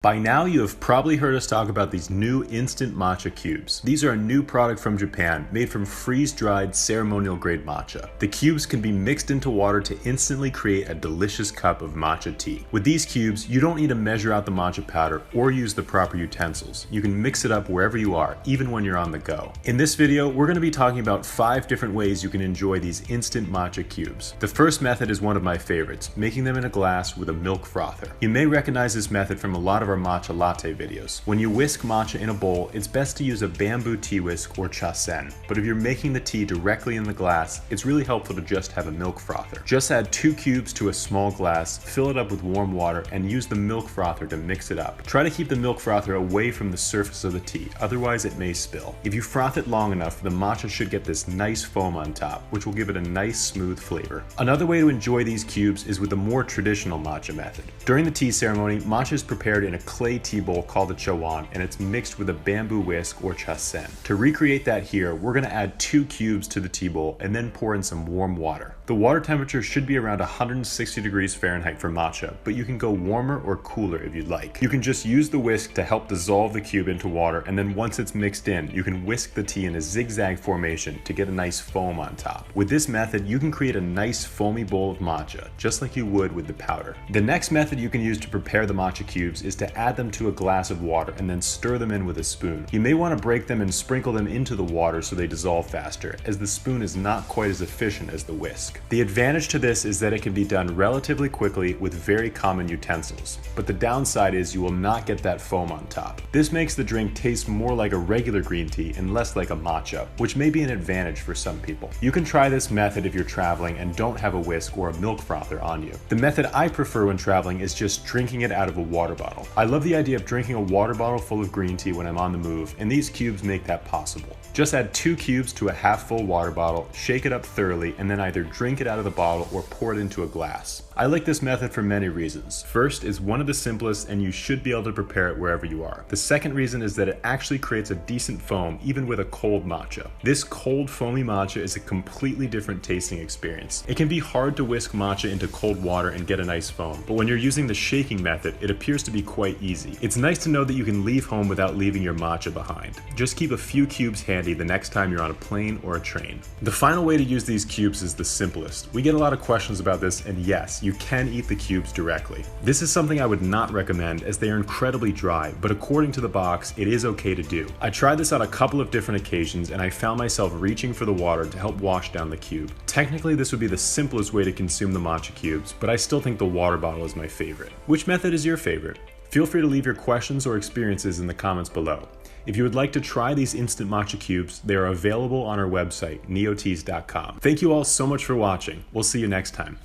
By now, you have probably heard us talk about these new Instant Matcha Cubes. These are a new product from Japan made from freeze-dried ceremonial grade matcha. The cubes can be mixed into water to instantly create a delicious cup of matcha tea. With these cubes, you don't need to measure out the matcha powder or use the proper utensils. You can mix it up wherever you are, even when you're on the go. In this video, we're going to be talking about 5 different ways you can enjoy these instant matcha cubes. The first method is one of my favorites, making them in a glass with a milk frother. You may recognize this method from a lot of our matcha latte videos. When you whisk matcha in a bowl, it's best to use a bamboo tea whisk or chasen. But if you're making the tea directly in the glass, it's really helpful to just have a milk frother. Just add 2 cubes to a small glass, fill it up with warm water, and use the milk frother to mix it up. Try to keep the milk frother away from the surface of the tea, otherwise it may spill. If you froth it long enough, the matcha should get this nice foam on top, which will give it a nice smooth flavor. Another way to enjoy these cubes is with the more traditional matcha method. During the tea ceremony, matcha is prepared in a clay tea bowl called a chawan, and it's mixed with a bamboo whisk or chasen. To recreate that here, we're going to add 2 cubes to the tea bowl and then pour in some warm water. The water temperature should be around 160 degrees Fahrenheit for matcha, but you can go warmer or cooler if you'd like. You can just use the whisk to help dissolve the cube into water, and then once it's mixed in, you can whisk the tea in a zigzag formation to get a nice foam on top. With this method, you can create a nice foamy bowl of matcha, just like you would with the powder. The next method you can use to prepare the matcha cubes is to add them to a glass of water and then stir them in with a spoon. You may want to break them and sprinkle them into the water so they dissolve faster, as the spoon is not quite as efficient as the whisk. The advantage to this is that it can be done relatively quickly with very common utensils, but the downside is you will not get that foam on top. This makes the drink taste more like a regular green tea and less like a matcha, which may be an advantage for some people. You can try this method if you're traveling and don't have a whisk or a milk frother on you. The method I prefer when traveling is just drinking it out of a water bottle. I love the idea of drinking a water bottle full of green tea when I'm on the move, and these cubes make that possible. Just add 2 cubes to a half-full water bottle, shake it up thoroughly, and then either drink it out of the bottle or pour it into a glass. I like this method for many reasons. First, it's one of the simplest and you should be able to prepare it wherever you are. The second reason is that it actually creates a decent foam even with a cold matcha. This cold foamy matcha is a completely different tasting experience. It can be hard to whisk matcha into cold water and get a nice foam, but when you're using the shaking method, it appears to be quite easy. It's nice to know that you can leave home without leaving your matcha behind. Just keep a few cubes handy the next time you're on a plane or a train. The final way to use these cubes is the simplest. We get a lot of questions about this, and yes, you can eat the cubes directly. This is something I would not recommend as they are incredibly dry, but according to the box, it is okay to do. I tried this on a couple of different occasions and I found myself reaching for the water to help wash down the cube. Technically, this would be the simplest way to consume the matcha cubes, but I still think the water bottle is my favorite. Which method is your favorite? Feel free to leave your questions or experiences in the comments below. If you would like to try these instant matcha cubes, they are available on our website, neoteas.com. Thank you all so much for watching. We'll see you next time.